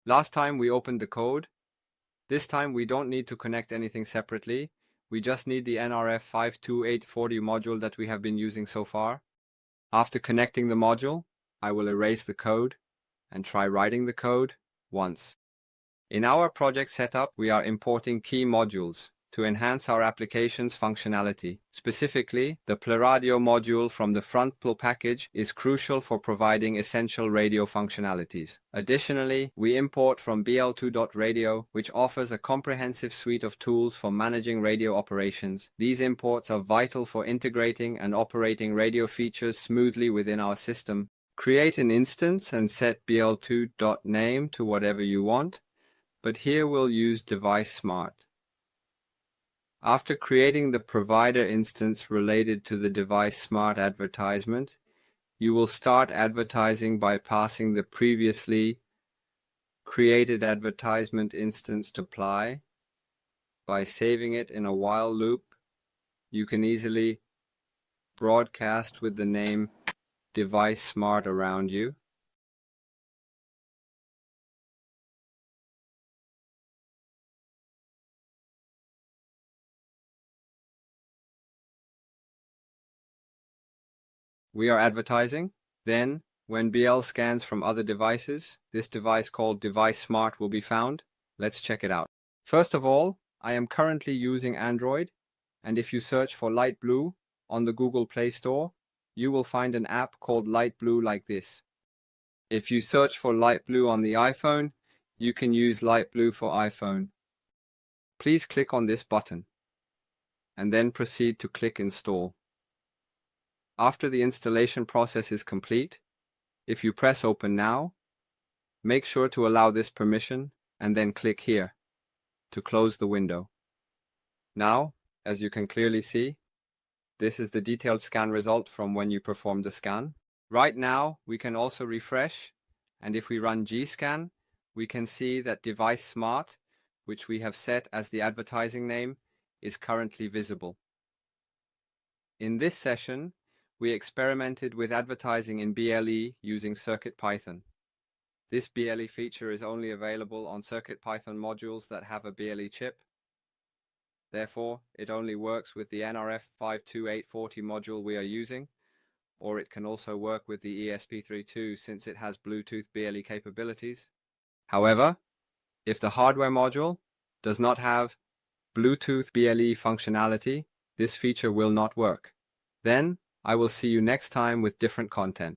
Last time we opened the code. This time we don't need to connect anything separately. We just need the NRF 52840 module that we have been using so far. After connecting the module, I will erase the code and try writing the code once. In our project setup, we are importing key modules to enhance our application's functionality. Specifically, the PLRadio module from the front PL package is crucial for providing essential radio functionalities. Additionally, we import from BL2.radio, which offers a comprehensive suite of tools for managing radio operations. These imports are vital for integrating and operating radio features smoothly within our system. Create an instance and set BL2.name to whatever you want, but here we'll use device smart. After creating the provider instance related to the device smart advertisement, you will start advertising by passing the previously created advertisement instance to apply. By saving it in a while loop, you can easily broadcast with the name device smart around you. We are advertising. Then, when BL scans from other devices, this device called Device Smart will be found. Let's check it out. First of all, I am currently using Android, and if you search for Light Blue on the Google Play Store, you will find an app called Light Blue like this. If you search for Light Blue on the iPhone, you can use Light Blue for iPhone. Please click on this button, and then proceed to click Install. After the installation process is complete, if you press Open Now, make sure to allow this permission and then click here to close the window. Now, as you can clearly see, this is the detailed scan result from when you performed the scan. Right now, we can also refresh, and if we run Gscan, we can see that Device Smart, which we have set as the advertising name, is currently visible. In this session, we experimented with advertising in BLE using CircuitPython. This BLE feature is only available on CircuitPython modules that have a BLE chip. Therefore, it only works with the NRF 52840 module we are using, or it can also work with the ESP32 since it has Bluetooth BLE capabilities. However, if the hardware module does not have Bluetooth BLE functionality, this feature will not work. Then, I will see you next time with different content.